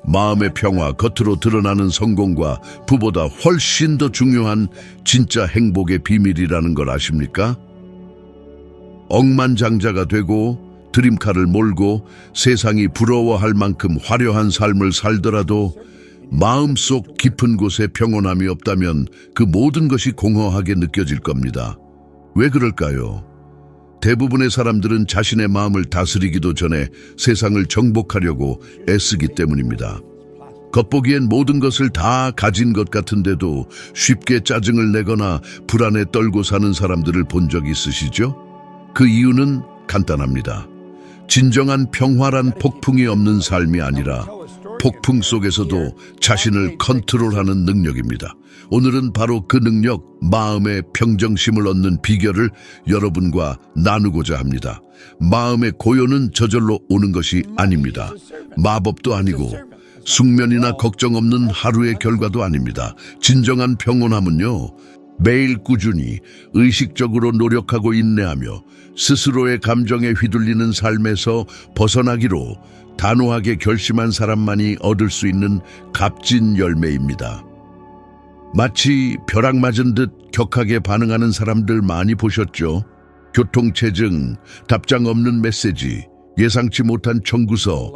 마음의 평화, 겉으로 드러나는 성공과 부보다 훨씬 더 중요한 진짜 행복의 비밀이라는 걸 아십니까? 억만장자가 되고 드림카를 몰고 세상이 부러워할 만큼 화려한 삶을 살더라도 마음속 깊은 곳에 평온함이 없다면 그 모든 것이 공허하게 느껴질 겁니다. 왜 그럴까요? 대부분의 사람들은 자신의 마음을 다스리기도 전에 세상을 정복하려고 애쓰기 때문입니다. 겉보기엔 모든 것을 다 가진 것 같은데도 쉽게 짜증을 내거나 불안에 떨고 사는 사람들을 본 적 있으시죠? 그 이유는 간단합니다. 진정한 평화란 폭풍이 없는 삶이 아니라 폭풍 속에서도 자신을 컨트롤하는 능력입니다. 오늘은 바로 그 능력, 마음의 평정심을 얻는 비결을 여러분과 나누고자 합니다. 마음의 고요는 저절로 오는 것이 아닙니다. 마법도 아니고 숙면이나 걱정 없는 하루의 결과도 아닙니다. 진정한 평온함은요, 매일 꾸준히 의식적으로 노력하고 인내하며 스스로의 감정에 휘둘리는 삶에서 벗어나기로 단호하게 결심한 사람만이 얻을 수 있는 값진 열매입니다. 마치 벼락 맞은 듯 격하게 반응하는 사람들 많이 보셨죠? 교통체증, 답장 없는 메시지, 예상치 못한 청구서,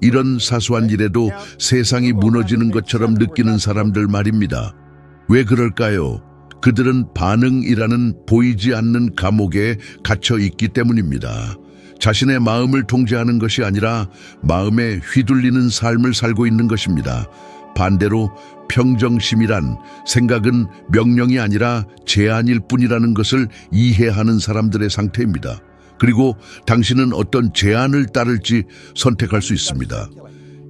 이런 사소한 일에도 세상이 무너지는 것처럼 느끼는 사람들 말입니다. 왜 그럴까요? 그들은 반응이라는 보이지 않는 감옥에 갇혀 있기 때문입니다. 자신의 마음을 통제하는 것이 아니라 마음에 휘둘리는 삶을 살고 있는 것입니다. 반대로 평정심이란 생각은 명령이 아니라 제한일 뿐이라는 것을 이해하는 사람들의 상태입니다. 그리고 당신은 어떤 제안을 따를지 선택할 수 있습니다.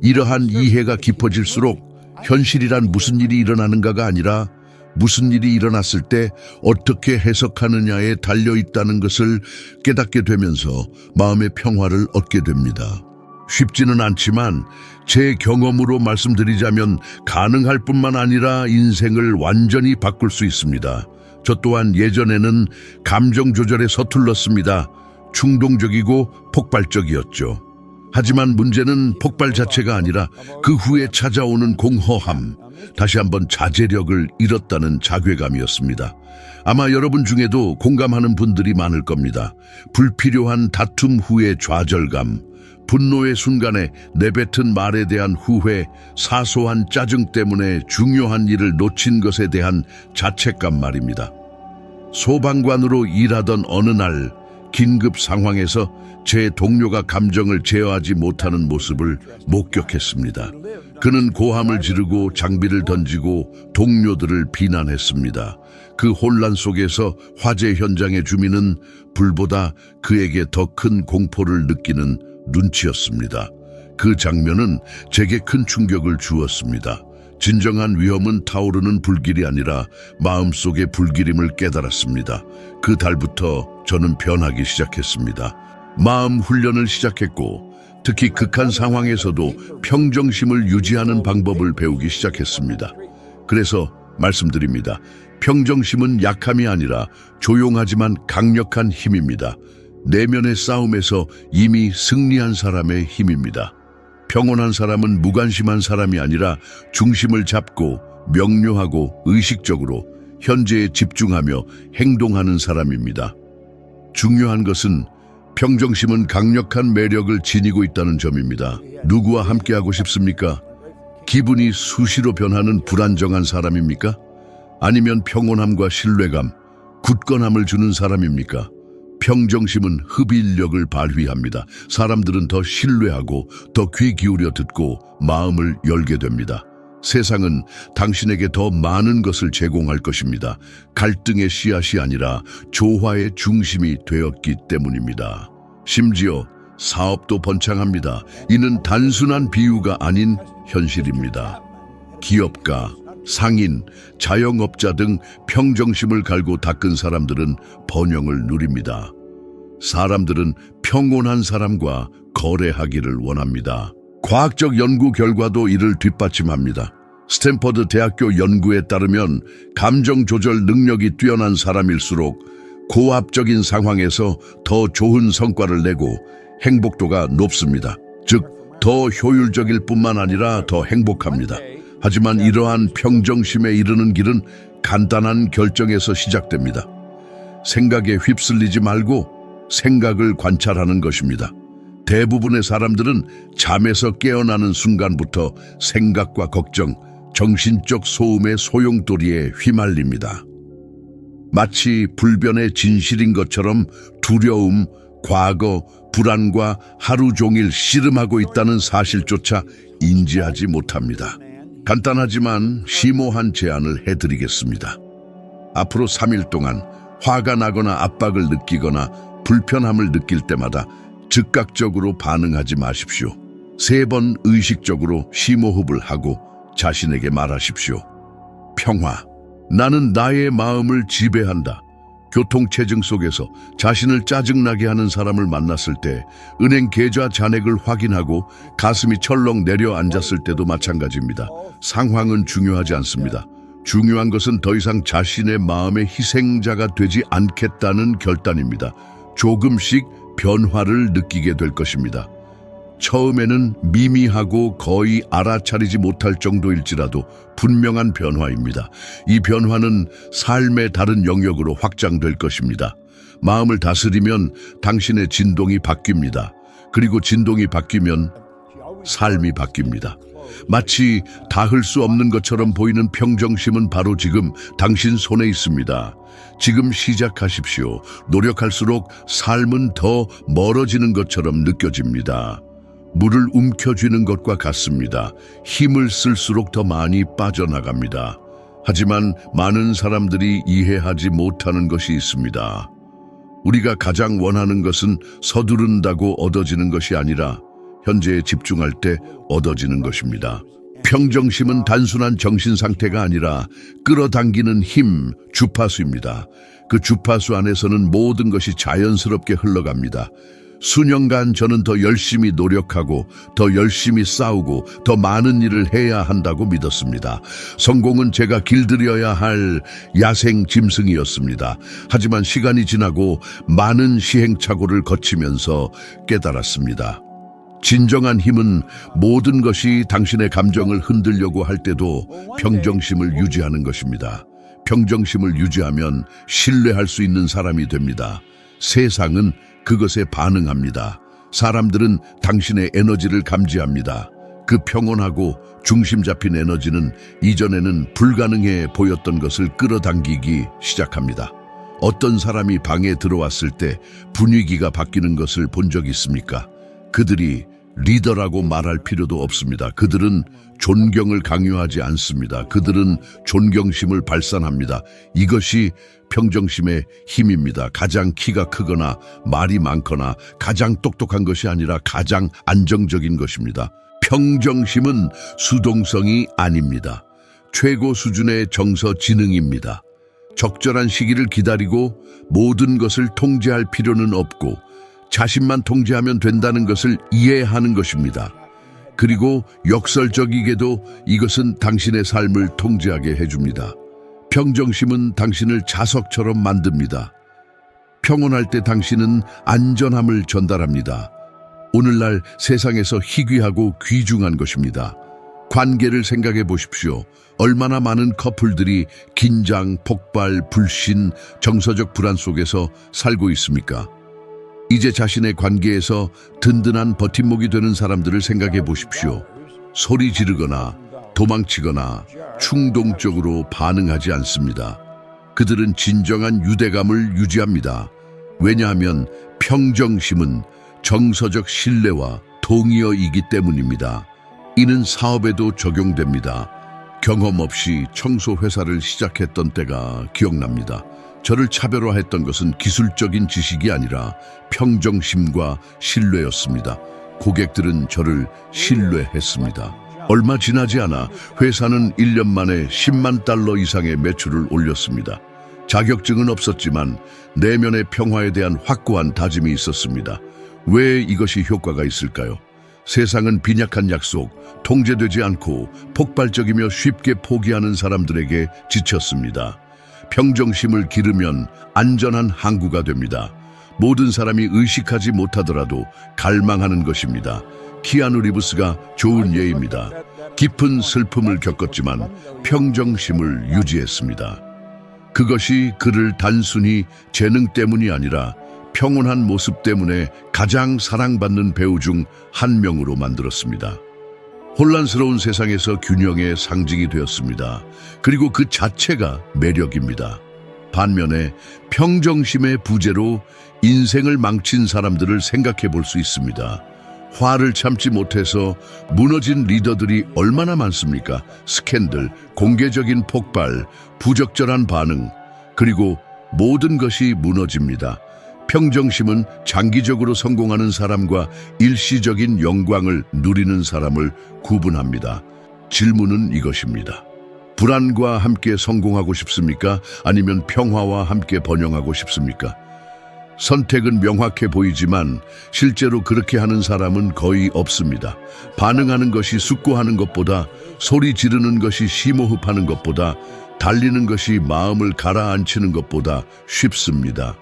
이러한 이해가 깊어질수록 현실이란 무슨 일이 일어나는가가 아니라 무슨 일이 일어났을 때 어떻게 해석하느냐에 달려있다는 것을 깨닫게 되면서 마음의 평화를 얻게 됩니다. 쉽지는 않지만 제 경험으로 말씀드리자면 가능할 뿐만 아니라 인생을 완전히 바꿀 수 있습니다. 저 또한 예전에는 감정 조절에 서툴렀습니다. 충동적이고 폭발적이었죠. 하지만 문제는 폭발 자체가 아니라 그 후에 찾아오는 공허함, 다시 한번 자제력을 잃었다는 자괴감이었습니다. 아마 여러분 중에도 공감하는 분들이 많을 겁니다. 불필요한 다툼 후의 좌절감, 분노의 순간에 내뱉은 말에 대한 후회, 사소한 짜증 때문에 중요한 일을 놓친 것에 대한 자책감 말입니다. 소방관으로 일하던 어느 날 긴급 상황에서 제 동료가 감정을 제어하지 못하는 모습을 목격했습니다. 그는 고함을 지르고 장비를 던지고 동료들을 비난했습니다. 그 혼란 속에서 화재 현장의 주민은 불보다 그에게 더 큰 공포를 느끼는 눈치였습니다. 그 장면은 제게 큰 충격을 주었습니다. 진정한 위험은 타오르는 불길이 아니라 마음속의 불길임을 깨달았습니다. 그 달부터 저는 변하기 시작했습니다. 마음 훈련을 시작했고 특히 극한 상황에서도 평정심을 유지하는 방법을 배우기 시작했습니다. 그래서 말씀드립니다. 평정심은 약함이 아니라 조용하지만 강력한 힘입니다. 내면의 싸움에서 이미 승리한 사람의 힘입니다. 평온한 사람은 무관심한 사람이 아니라 중심을 잡고 명료하고 의식적으로 현재에 집중하며 행동하는 사람입니다. 중요한 것은 평정심은 강력한 매력을 지니고 있다는 점입니다. 누구와 함께하고 싶습니까? 기분이 수시로 변하는 불안정한 사람입니까? 아니면 평온함과 신뢰감, 굳건함을 주는 사람입니까? 평정심은 흡인력을 발휘합니다. 사람들은 더 신뢰하고 더 귀 기울여 듣고 마음을 열게 됩니다. 세상은 당신에게 더 많은 것을 제공할 것입니다. 갈등의 씨앗이 아니라 조화의 중심이 되었기 때문입니다. 심지어 사업도 번창합니다. 이는 단순한 비유가 아닌 현실입니다. 기업가, 상인, 자영업자 등 평정심을 갈고 닦은 사람들은 번영을 누립니다. 사람들은 평온한 사람과 거래하기를 원합니다. 과학적 연구 결과도 이를 뒷받침합니다. 스탠퍼드 대학교 연구에 따르면 감정 조절 능력이 뛰어난 사람일수록 고압적인 상황에서 더 좋은 성과를 내고 행복도가 높습니다. 즉, 더 효율적일 뿐만 아니라 더 행복합니다. 하지만 이러한 평정심에 이르는 길은 간단한 결정에서 시작됩니다. 생각에 휩쓸리지 말고 생각을 관찰하는 것입니다. 대부분의 사람들은 잠에서 깨어나는 순간부터 생각과 걱정, 정신적 소음의 소용돌이에 휘말립니다. 마치 불변의 진실인 것처럼 두려움, 과거, 불안과 하루 종일 씨름하고 있다는 사실조차 인지하지 못합니다. 간단하지만 심오한 제안을 해드리겠습니다. 앞으로 3일 동안 화가 나거나 압박을 느끼거나 불편함을 느낄 때마다 즉각적으로 반응하지 마십시오. 3번 의식적으로 심호흡을 하고 자신에게 말하십시오. 평화. 나는 나의 마음을 지배한다. 교통체증 속에서 자신을 짜증나게 하는 사람을 만났을 때, 은행 계좌 잔액을 확인하고 가슴이 철렁 내려앉았을 때도 마찬가지입니다. 상황은 중요하지 않습니다. 중요한 것은 더 이상 자신의 마음의 희생자가 되지 않겠다는 결단입니다. 조금씩 변화를 느끼게 될 것입니다. 처음에는 미미하고 거의 알아차리지 못할 정도일지라도 분명한 변화입니다. 이 변화는 삶의 다른 영역으로 확장될 것입니다. 마음을 다스리면 당신의 진동이 바뀝니다. 그리고 진동이 바뀌면 삶이 바뀝니다. 마치 닿을 수 없는 것처럼 보이는 평정심은 바로 지금 당신 손에 있습니다. 지금 시작하십시오. 노력할수록 삶은 더 멀어지는 것처럼 느껴집니다. 물을 움켜쥐는 것과 같습니다. 힘을 쓸수록 더 많이 빠져나갑니다. 하지만 많은 사람들이 이해하지 못하는 것이 있습니다. 우리가 가장 원하는 것은 서두른다고 얻어지는 것이 아니라 현재에 집중할 때 얻어지는 것입니다. 평정심은 단순한 정신 상태가 아니라 끌어당기는 힘, 주파수입니다. 그 주파수 안에서는 모든 것이 자연스럽게 흘러갑니다. 수년간 저는 더 열심히 노력하고 더 열심히 싸우고 더 많은 일을 해야 한다고 믿었습니다. 성공은 제가 길들여야 할 야생 짐승이었습니다. 하지만 시간이 지나고 많은 시행착오를 거치면서 깨달았습니다. 진정한 힘은 모든 것이 당신의 감정을 흔들려고 할 때도 평정심을 유지하는 것입니다. 평정심을 유지하면 신뢰할 수 있는 사람이 됩니다. 세상은 그것에 반응합니다. 사람들은 당신의 에너지를 감지합니다. 그 평온하고 중심 잡힌 에너지는 이전에는 불가능해 보였던 것을 끌어당기기 시작합니다. 어떤 사람이 방에 들어왔을 때 분위기가 바뀌는 것을 본 적 있습니까? 그들이 리더라고 말할 필요도 없습니다. 그들은 존경을 강요하지 않습니다. 그들은 존경심을 발산합니다. 이것이 평정심의 힘입니다. 가장 키가 크거나 말이 많거나 가장 똑똑한 것이 아니라 가장 안정적인 것입니다. 평정심은 수동성이 아닙니다. 최고 수준의 정서 지능입니다. 적절한 시기를 기다리고 모든 것을 통제할 필요는 없고 자신만 통제하면 된다는 것을 이해하는 것입니다. 그리고 역설적이게도 이것은 당신의 삶을 통제하게 해줍니다. 평정심은 당신을 자석처럼 만듭니다. 평온할 때 당신은 안전함을 전달합니다. 오늘날 세상에서 희귀하고 귀중한 것입니다. 관계를 생각해 보십시오. 얼마나 많은 커플들이 긴장, 폭발, 불신, 정서적 불안 속에서 살고 있습니까? 이제 자신의 관계에서 든든한 버팀목이 되는 사람들을 생각해 보십시오. 소리 지르거나 도망치거나 충동적으로 반응하지 않습니다. 그들은 진정한 유대감을 유지합니다. 왜냐하면 평정심은 정서적 신뢰와 동의어이기 때문입니다. 이는 사업에도 적용됩니다. 경험 없이 청소 회사를 시작했던 때가 기억납니다. 저를 차별화했던 것은 기술적인 지식이 아니라 평정심과 신뢰였습니다. 고객들은 저를 신뢰했습니다. 얼마 지나지 않아 회사는 1년 만에 10만 달러 이상의 매출을 올렸습니다. 자격증은 없었지만 내면의 평화에 대한 확고한 다짐이 있었습니다. 왜 이것이 효과가 있을까요? 세상은 빈약한 약속, 통제되지 않고 폭발적이며 쉽게 포기하는 사람들에게 지쳤습니다. 평정심을 기르면 안전한 항구가 됩니다. 모든 사람이 의식하지 못하더라도 갈망하는 것입니다. 키아누 리브스가 좋은 예입니다. 깊은 슬픔을 겪었지만 평정심을 유지했습니다. 그것이 그를 단순히 재능 때문이 아니라 평온한 모습 때문에 가장 사랑받는 배우 중 한 명으로 만들었습니다. 혼란스러운 세상에서 균형의 상징이 되었습니다. 그리고 그 자체가 매력입니다. 반면에 평정심의 부재로 인생을 망친 사람들을 생각해 볼 수 있습니다. 화를 참지 못해서 무너진 리더들이 얼마나 많습니까? 스캔들, 공개적인 폭발, 부적절한 반응, 그리고 모든 것이 무너집니다. 평정심은 장기적으로 성공하는 사람과 일시적인 영광을 누리는 사람을 구분합니다. 질문은 이것입니다. 불안과 함께 성공하고 싶습니까? 아니면 평화와 함께 번영하고 싶습니까? 선택은 명확해 보이지만 실제로 그렇게 하는 사람은 거의 없습니다. 반응하는 것이 숙고하는 것보다, 소리 지르는 것이 심호흡하는 것보다, 달리는 것이 마음을 가라앉히는 것보다 쉽습니다.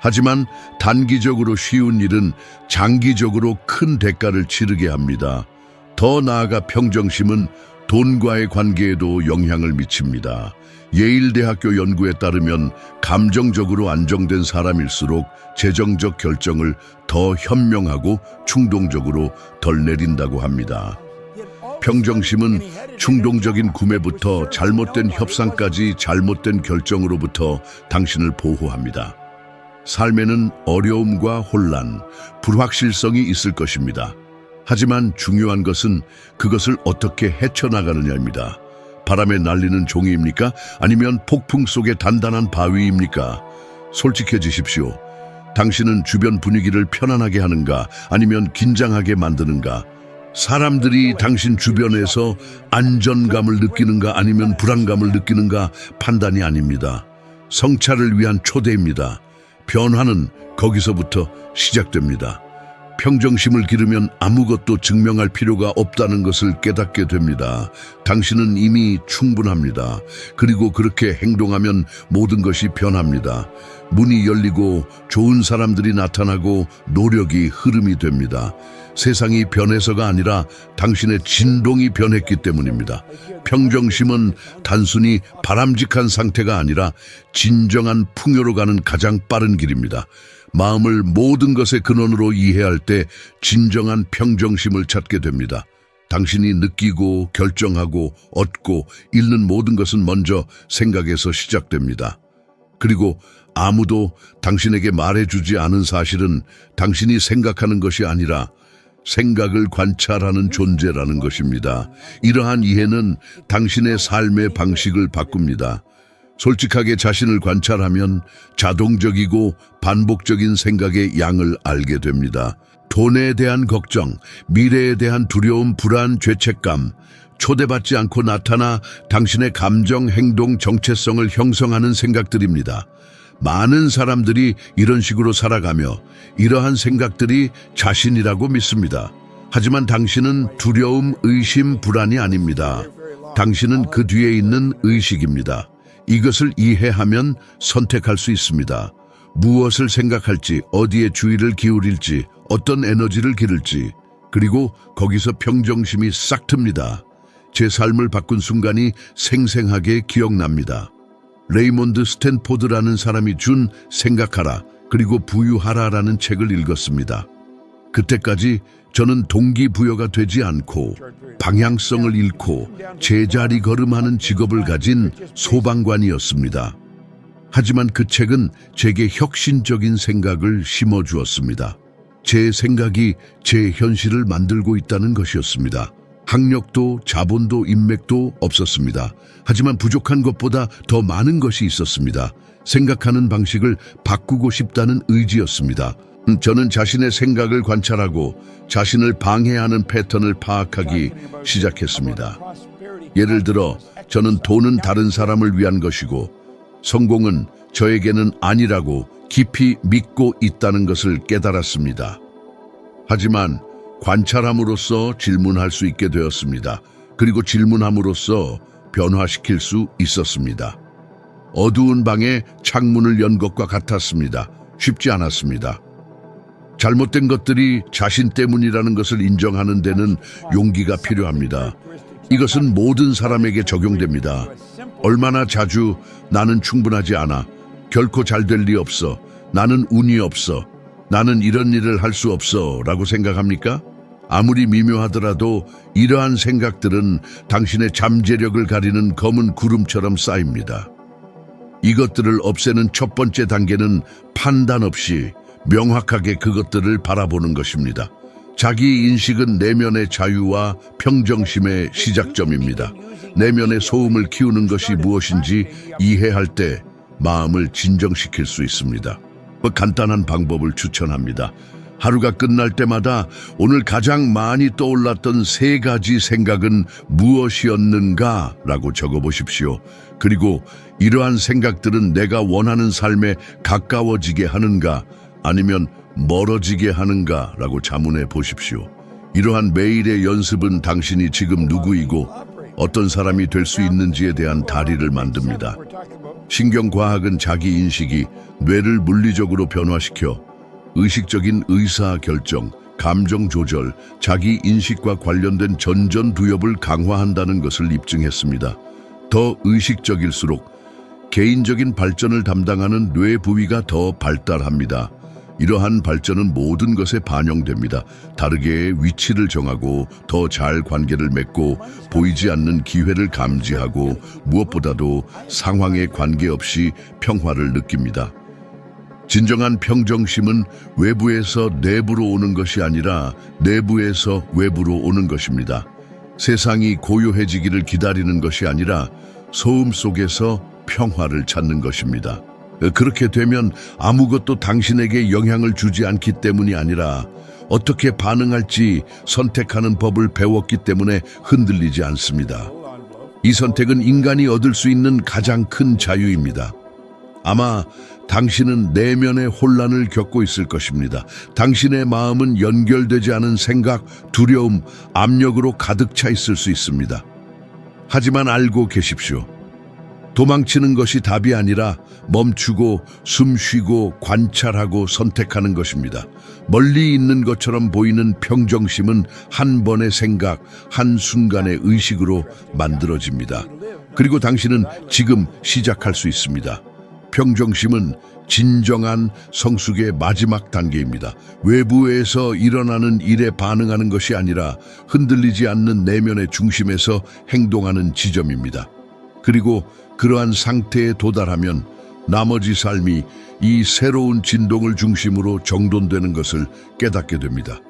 하지만 단기적으로 쉬운 일은 장기적으로 큰 대가를 치르게 합니다. 더 나아가 평정심은 돈과의 관계에도 영향을 미칩니다. 예일대학교 연구에 따르면 감정적으로 안정된 사람일수록 재정적 결정을 더 현명하고 충동적으로 덜 내린다고 합니다. 평정심은 충동적인 구매부터 잘못된 협상까지 잘못된 결정으로부터 당신을 보호합니다. 삶에는 어려움과 혼란, 불확실성이 있을 것입니다. 하지만 중요한 것은 그것을 어떻게 헤쳐나가느냐입니다. 바람에 날리는 종이입니까? 아니면 폭풍 속의 단단한 바위입니까? 솔직해지십시오. 당신은 주변 분위기를 편안하게 하는가? 아니면 긴장하게 만드는가? 사람들이 당신 주변에서 안전감을 느끼는가? 아니면 불안감을 느끼는가? 판단이 아닙니다. 성찰을 위한 초대입니다. 변화는 거기서부터 시작됩니다. 평정심을 기르면 아무것도 증명할 필요가 없다는 것을 깨닫게 됩니다. 당신은 이미 충분합니다. 그리고 그렇게 행동하면 모든 것이 변합니다. 문이 열리고 좋은 사람들이 나타나고 노력이 흐름이 됩니다. 세상이 변해서가 아니라 당신의 진동이 변했기 때문입니다. 평정심은 단순히 바람직한 상태가 아니라 진정한 풍요로 가는 가장 빠른 길입니다. 마음을 모든 것의 근원으로 이해할 때 진정한 평정심을 찾게 됩니다. 당신이 느끼고 결정하고 얻고 잃는 모든 것은 먼저 생각에서 시작됩니다. 그리고 아무도 당신에게 말해주지 않은 사실은 당신이 생각하는 것이 아니라 생각을 관찰하는 존재라는 것입니다. 이러한 이해는 당신의 삶의 방식을 바꿉니다. 솔직하게 자신을 관찰하면 자동적이고 반복적인 생각의 양을 알게 됩니다. 돈에 대한 걱정, 미래에 대한 두려움, 불안, 죄책감, 초대받지 않고 나타나 당신의 감정, 행동, 정체성을 형성하는 생각들입니다. 많은 사람들이 이런 식으로 살아가며 이러한 생각들이 자신이라고 믿습니다. 하지만 당신은 두려움, 의심, 불안이 아닙니다. 당신은 그 뒤에 있는 의식입니다. 이것을 이해하면 선택할 수 있습니다. 무엇을 생각할지, 어디에 주의를 기울일지, 어떤 에너지를 기를지, 그리고 거기서 평정심이 싹 틉니다. 제 삶을 바꾼 순간이 생생하게 기억납니다. 레이몬드 스탠포드라는 사람이 준 생각하라 그리고 부유하라라는 책을 읽었습니다. 그때까지 저는 동기부여가 되지 않고 방향성을 잃고 제자리 걸음하는 직업을 가진 소방관이었습니다. 하지만 그 책은 제게 혁신적인 생각을 심어주었습니다. 제 생각이 제 현실을 만들고 있다는 것이었습니다. 학력도 자본도 인맥도 없었습니다. 하지만 부족한 것보다 더 많은 것이 있었습니다. 생각하는 방식을 바꾸고 싶다는 의지였습니다. 저는 자신의 생각을 관찰하고 자신을 방해하는 패턴을 파악하기 시작했습니다. 예를 들어 저는 돈은 다른 사람을 위한 것이고 성공은 저에게는 아니라고 깊이 믿고 있다는 것을 깨달았습니다. 하지만 관찰함으로써 질문할 수 있게 되었습니다. 그리고 질문함으로써 변화시킬 수 있었습니다. 어두운 방에 창문을 연 것과 같았습니다. 쉽지 않았습니다. 잘못된 것들이 자신 때문이라는 것을 인정하는 데는 용기가 필요합니다. 이것은 모든 사람에게 적용됩니다. 얼마나 자주 나는 충분하지 않아, 결코 잘 될 리 없어, 나는 운이 없어, 나는 이런 일을 할 수 없어 라고 생각합니까? 아무리 미묘하더라도 이러한 생각들은 당신의 잠재력을 가리는 검은 구름처럼 쌓입니다. 이것들을 없애는 첫 번째 단계는 판단 없이 명확하게 그것들을 바라보는 것입니다. 자기 인식은 내면의 자유와 평정심의 시작점입니다. 내면의 소음을 키우는 것이 무엇인지 이해할 때 마음을 진정시킬 수 있습니다. 간단한 방법을 추천합니다. 하루가 끝날 때마다 오늘 가장 많이 떠올랐던 3가지 생각은 무엇이었는가 라고 적어보십시오. 그리고 이러한 생각들은 내가 원하는 삶에 가까워지게 하는가 아니면 멀어지게 하는가 라고 자문해 보십시오. 이러한 매일의 연습은 당신이 지금 누구이고 어떤 사람이 될 수 있는지에 대한 다리를 만듭니다. 신경과학은 자기 인식이 뇌를 물리적으로 변화시켜 의식적인 의사결정, 감정 조절, 자기 인식과 관련된 전전두엽을 강화한다는 것을 입증했습니다. 더 의식적일수록 개인적인 발전을 담당하는 뇌 부위가 더 발달합니다. 이러한 발전은 모든 것에 반영됩니다. 다르게의 위치를 정하고 더 잘 관계를 맺고 보이지 않는 기회를 감지하고 무엇보다도 상황에 관계없이 평화를 느낍니다. 진정한 평정심은 외부에서 내부로 오는 것이 아니라 내부에서 외부로 오는 것입니다. 세상이 고요해지기를 기다리는 것이 아니라 소음 속에서 평화를 찾는 것입니다. 그렇게 되면 아무것도 당신에게 영향을 주지 않기 때문이 아니라 어떻게 반응할지 선택하는 법을 배웠기 때문에 흔들리지 않습니다. 이 선택은 인간이 얻을 수 있는 가장 큰 자유입니다. 아마 당신은 내면의 혼란을 겪고 있을 것입니다. 당신의 마음은 연결되지 않은 생각, 두려움, 압력으로 가득 차 있을 수 있습니다. 하지만 알고 계십시오. 도망치는 것이 답이 아니라 멈추고 숨 쉬고 관찰하고 선택하는 것입니다. 멀리 있는 것처럼 보이는 평정심은 한 번의 생각, 한 순간의 의식으로 만들어집니다. 그리고 당신은 지금 시작할 수 있습니다. 평정심은 진정한 성숙의 마지막 단계입니다. 외부에서 일어나는 일에 반응하는 것이 아니라 흔들리지 않는 내면의 중심에서 행동하는 지점입니다. 그리고 그러한 상태에 도달하면 나머지 삶이 이 새로운 진동을 중심으로 정돈되는 것을 깨닫게 됩니다.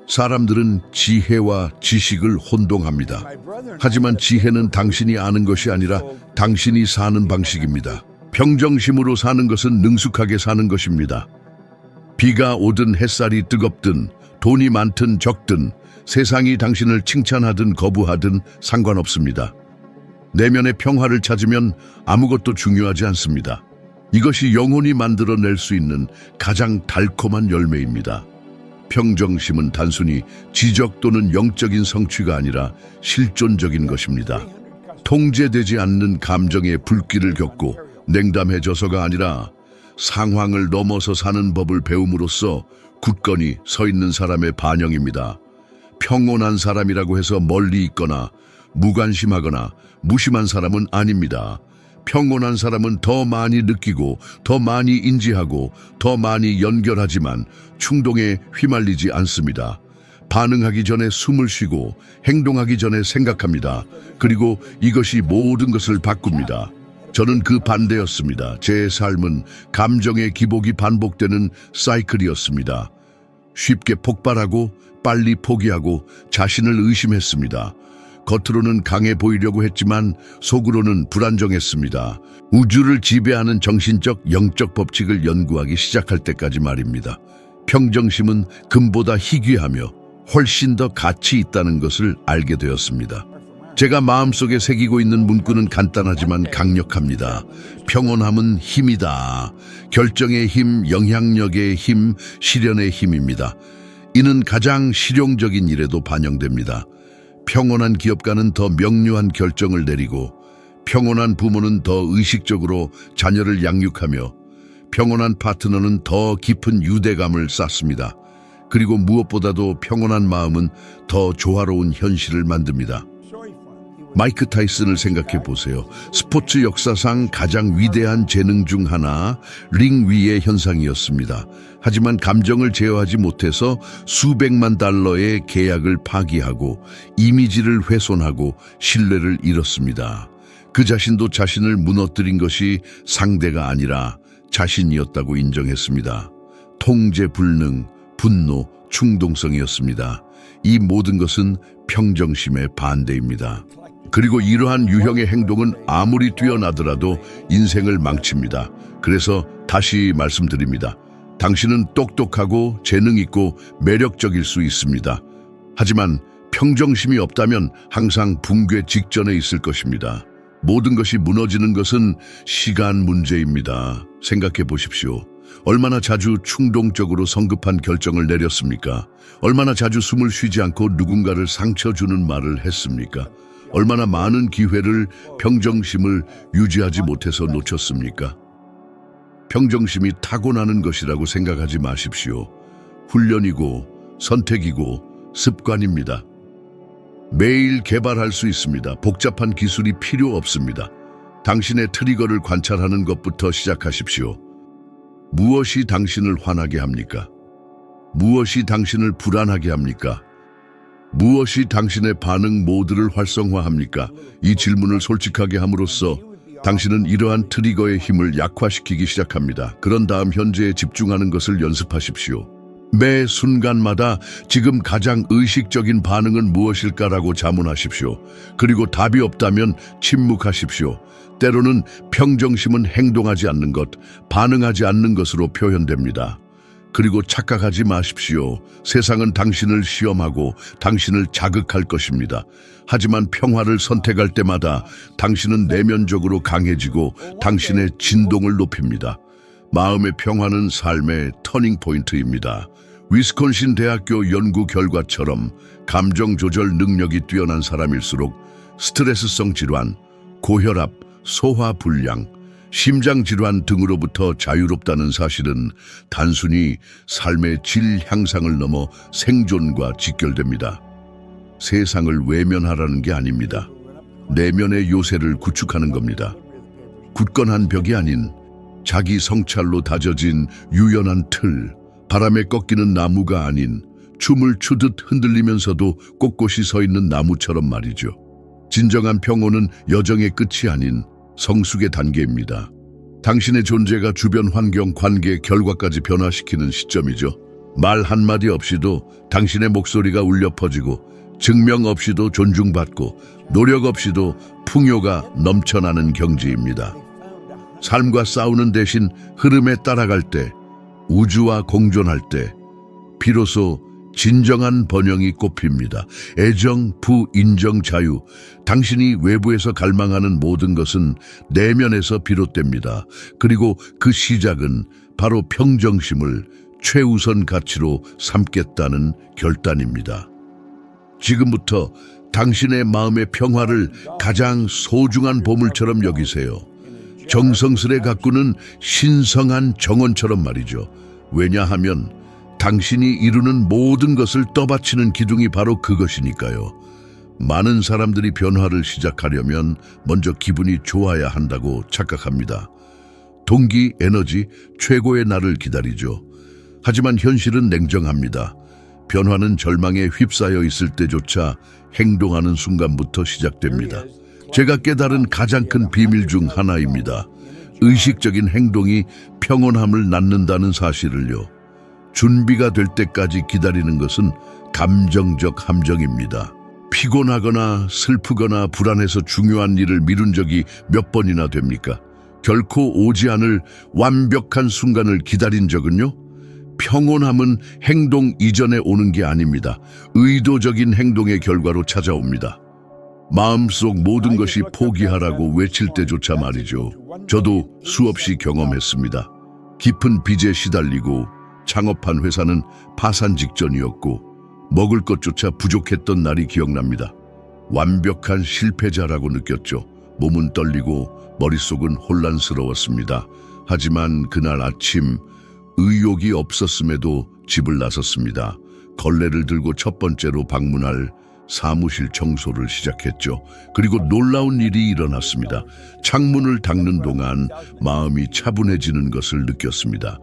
사람들은 지혜와 지식을 혼동합니다. 하지만 지혜는 당신이 아는 것이 아니라 당신이 사는 방식입니다. 평정심으로 사는 것은 능숙하게 사는 것입니다. 비가 오든 햇살이 뜨겁든 돈이 많든 적든 세상이 당신을 칭찬하든 거부하든 상관없습니다. 내면의 평화를 찾으면 아무것도 중요하지 않습니다. 이것이 영혼이 만들어낼 수 있는 가장 달콤한 열매입니다. 평정심은 단순히 지적 또는 영적인 성취가 아니라 실존적인 것입니다. 통제되지 않는 감정의 불길을 겪고 냉담해져서가 아니라 상황을 넘어서 사는 법을 배움으로써 굳건히 서 있는 사람의 반영입니다. 평온한 사람이라고 해서 멀리 있거나 무관심하거나 무심한 사람은 아닙니다. 평온한 사람은 더 많이 느끼고 더 많이 인지하고 더 많이 연결하지만 충동에 휘말리지 않습니다. 반응하기 전에 숨을 쉬고 행동하기 전에 생각합니다. 그리고 이것이 모든 것을 바꿉니다. 저는 그 반대였습니다. 제 삶은 감정의 기복이 반복되는 사이클이었습니다. 쉽게 폭발하고 빨리 포기하고 자신을 의심했습니다. 겉으로는 강해 보이려고 했지만 속으로는 불안정했습니다. 우주를 지배하는 정신적, 영적 법칙을 연구하기 시작할 때까지 말입니다. 평정심은 금보다 희귀하며 훨씬 더 가치 있다는 것을 알게 되었습니다. 제가 마음속에 새기고 있는 문구는 간단하지만 강력합니다. 평온함은 힘이다. 결정의 힘, 영향력의 힘, 실현의 힘입니다. 이는 가장 실용적인 일에도 반영됩니다. 평온한 기업가는 더 명료한 결정을 내리고 평온한 부모는 더 의식적으로 자녀를 양육하며 평온한 파트너는 더 깊은 유대감을 쌓습니다. 그리고 무엇보다도 평온한 마음은 더 조화로운 현실을 만듭니다. 마이크 타이슨을 생각해 보세요. 스포츠 역사상 가장 위대한 재능 중 하나, 링 위의 현상이었습니다. 하지만 감정을 제어하지 못해서 수백만 달러의 계약을 파기하고 이미지를 훼손하고 신뢰를 잃었습니다. 그 자신도 자신을 무너뜨린 것이 상대가 아니라 자신이었다고 인정했습니다. 통제 불능, 분노, 충동성이었습니다. 이 모든 것은 평정심의 반대입니다. 그리고 이러한 유형의 행동은 아무리 뛰어나더라도 인생을 망칩니다. 그래서 다시 말씀드립니다. 당신은 똑똑하고 재능 있고 매력적일 수 있습니다. 하지만 평정심이 없다면 항상 붕괴 직전에 있을 것입니다. 모든 것이 무너지는 것은 시간 문제입니다. 생각해 보십시오. 얼마나 자주 충동적으로 성급한 결정을 내렸습니까? 얼마나 자주 숨을 쉬지 않고 누군가를 상처 주는 말을 했습니까? 얼마나 많은 기회를 평정심을 유지하지 못해서 놓쳤습니까? 평정심이 타고나는 것이라고 생각하지 마십시오. 훈련이고 선택이고 습관입니다. 매일 개발할 수 있습니다. 복잡한 기술이 필요 없습니다. 당신의 트리거를 관찰하는 것부터 시작하십시오. 무엇이 당신을 화나게 합니까? 무엇이 당신을 불안하게 합니까? 무엇이 당신의 반응 모드를 활성화합니까? 이 질문을 솔직하게 함으로써 당신은 이러한 트리거의 힘을 약화시키기 시작합니다. 그런 다음 현재에 집중하는 것을 연습하십시오. 매 순간마다 지금 가장 의식적인 반응은 무엇일까라고 자문하십시오. 그리고 답이 없다면 침묵하십시오. 때로는 평정심은 행동하지 않는 것, 반응하지 않는 것으로 표현됩니다. 그리고 착각하지 마십시오. 세상은 당신을 시험하고 당신을 자극할 것입니다. 하지만 평화를 선택할 때마다 당신은 내면적으로 강해지고 당신의 진동을 높입니다. 마음의 평화는 삶의 터닝 포인트입니다. 위스콘신 대학교 연구 결과처럼 감정 조절 능력이 뛰어난 사람일수록 스트레스성 질환, 고혈압, 소화불량, 심장질환 등으로부터 자유롭다는 사실은 단순히 삶의 질 향상을 넘어 생존과 직결됩니다. 세상을 외면하라는 게 아닙니다. 내면의 요새를 구축하는 겁니다. 굳건한 벽이 아닌 자기 성찰로 다져진 유연한 틀, 바람에 꺾이는 나무가 아닌 춤을 추듯 흔들리면서도 꼿꼿이 서 있는 나무처럼 말이죠. 진정한 평온은 여정의 끝이 아닌 성숙의 단계입니다. 당신의 존재가 주변 환경, 관계, 결과까지 변화시키는 시점이죠. 말 한마디 없이도 당신의 목소리가 울려 퍼지고 증명 없이도 존중받고 노력 없이도 풍요가 넘쳐나는 경지입니다. 삶과 싸우는 대신 흐름에 따라갈 때, 우주와 공존할 때 비로소 진정한 번영이 꽃핍니다. 애정, 부, 인정, 자유. 당신이 외부에서 갈망하는 모든 것은 내면에서 비롯됩니다. 그리고 그 시작은 바로 평정심을 최우선 가치로 삼겠다는 결단입니다. 지금부터 당신의 마음의 평화를 가장 소중한 보물처럼 여기세요. 정성스레 가꾸는 신성한 정원처럼 말이죠. 왜냐하면 당신이 이루는 모든 것을 떠받치는 기둥이 바로 그것이니까요. 많은 사람들이 변화를 시작하려면 먼저 기분이 좋아야 한다고 착각합니다. 동기, 에너지, 최고의 날을 기다리죠. 하지만 현실은 냉정합니다. 변화는 절망에 휩싸여 있을 때조차 행동하는 순간부터 시작됩니다. 제가 깨달은 가장 큰 비밀 중 하나입니다. 의식적인 행동이 평온함을 낳는다는 사실을요. 준비가 될 때까지 기다리는 것은 감정적 함정입니다. 피곤하거나 슬프거나 불안해서 중요한 일을 미룬 적이 몇 번이나 됩니까? 결코 오지 않을 완벽한 순간을 기다린 적은요? 평온함은 행동 이전에 오는 게 아닙니다. 의도적인 행동의 결과로 찾아옵니다. 마음속 모든 것이 포기하라고 외칠 때조차 말이죠. 저도 수없이 경험했습니다. 깊은 빚에 시달리고 창업한 회사는 파산 직전이었고 먹을 것조차 부족했던 날이 기억납니다. 완벽한 실패자라고 느꼈죠. 몸은 떨리고 머릿속은 혼란스러웠습니다. 하지만 그날 아침 의욕이 없었음에도 집을 나섰습니다. 걸레를 들고 첫 번째로 방문할 사무실 청소를 시작했죠. 그리고 놀라운 일이 일어났습니다. 창문을 닦는 동안 마음이 차분해지는 것을 느꼈습니다.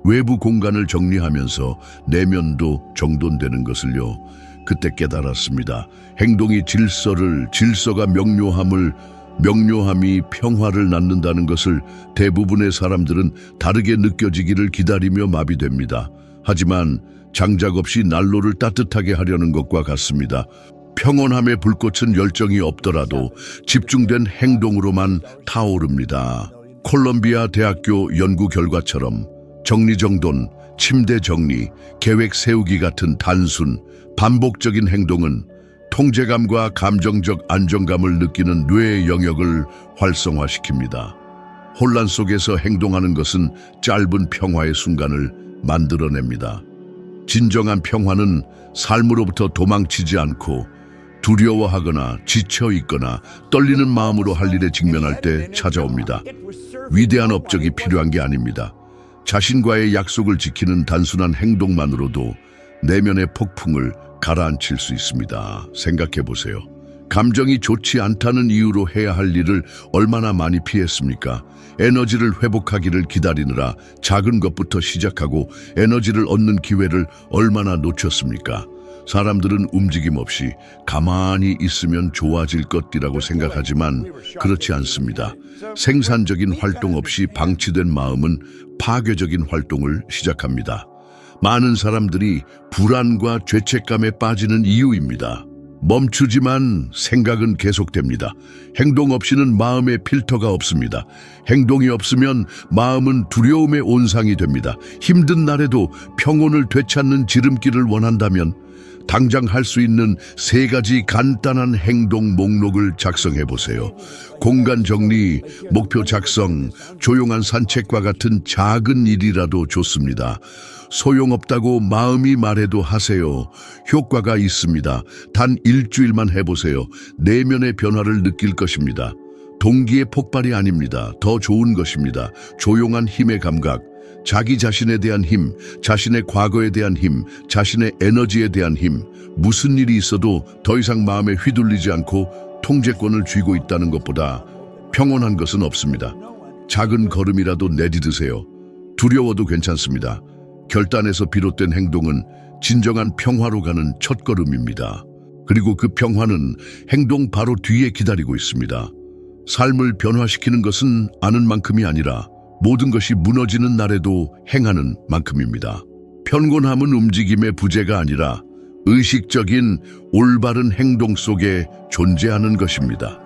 외부 공간을 정리하면서 내면도 정돈되는 것을요. 그때 깨달았습니다. 행동이 질서가 명료함이 평화를 낳는다는 것을 대부분의 사람들은 다르게 느껴지기를 기다리며 마비됩니다. 하지만 장작 없이 난로를 따뜻하게 하려는 것과 같습니다. 평온함의 불꽃은 열정이 없더라도 집중된 행동으로만 타오릅니다. 콜롬비아 대학교 연구 결과처럼 정리정돈, 침대 정리, 계획 세우기 같은 단순, 반복적인 행동은 통제감과 감정적 안정감을 느끼는 뇌의 영역을 활성화시킵니다. 혼란 속에서 행동하는 것은 짧은 평화의 순간을 만들어냅니다. 진정한 평화는 삶으로부터 도망치지 않고 두려워하거나 지쳐있거나 떨리는 마음으로 할 일에 직면할 때 찾아옵니다. 위대한 업적이 필요한 게 아닙니다. 자신과의 약속을 지키는 단순한 행동만으로도 내면의 폭풍을 가라앉힐 수 있습니다. 생각해 보세요. 감정이 좋지 않다는 이유로 해야 할 일을 얼마나 많이 피했습니까? 에너지를 회복하기를 기다리느라 작은 것부터 시작하고 에너지를 얻는 기회를 얼마나 놓쳤습니까? 사람들은 움직임 없이 가만히 있으면 좋아질 것이라고 생각하지만 그렇지 않습니다. 생산적인 활동 없이 방치된 마음은 파괴적인 활동을 시작합니다. 많은 사람들이 불안과 죄책감에 빠지는 이유입니다. 멈추지만 생각은 계속됩니다. 행동 없이는 마음의 필터가 없습니다. 행동이 없으면 마음은 두려움의 온상이 됩니다. 힘든 날에도 평온을 되찾는 지름길을 원한다면 당장 할 수 있는 3가지 간단한 행동 목록을 작성해 보세요. 공간 정리, 목표 작성, 조용한 산책과 같은 작은 일이라도 좋습니다. 소용없다고 마음이 말해도 하세요. 효과가 있습니다. 단 일주일만 해보세요. 내면의 변화를 느낄 것입니다. 동기의 폭발이 아닙니다. 더 좋은 것입니다. 조용한 힘의 감각, 자기 자신에 대한 힘, 자신의 과거에 대한 힘, 자신의 에너지에 대한 힘. 무슨 일이 있어도 더 이상 마음에 휘둘리지 않고 통제권을 쥐고 있다는 것보다 평온한 것은 없습니다. 작은 걸음이라도 내디드세요. 두려워도 괜찮습니다. 결단에서 비롯된 행동은 진정한 평화로 가는 첫걸음입니다. 그리고 그 평화는 행동 바로 뒤에 기다리고 있습니다. 삶을 변화시키는 것은 아는 만큼이 아니라 모든 것이 무너지는 날에도 행하는 만큼입니다. 편곤함은 움직임의 부재가 아니라 의식적인 올바른 행동 속에 존재하는 것입니다.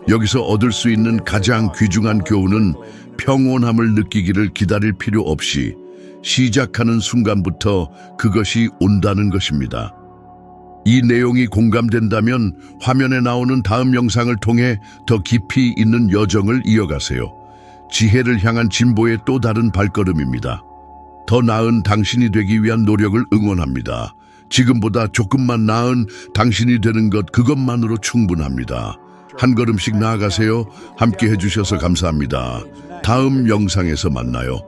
여기서 얻을 수 있는 가장 귀중한 교훈은 평온함을 느끼기를 기다릴 필요 없이 시작하는 순간부터 그것이 온다는 것입니다. 이 내용이 공감된다면 화면에 나오는 다음 영상을 통해 더 깊이 있는 여정을 이어가세요. 지혜를 향한 진보의 또 다른 발걸음입니다. 더 나은 당신이 되기 위한 노력을 응원합니다. 지금보다 조금만 나은 당신이 되는 것, 그것만으로 충분합니다. 한 걸음씩 나아가세요. 함께 해주셔서 감사합니다. 다음 영상에서 만나요.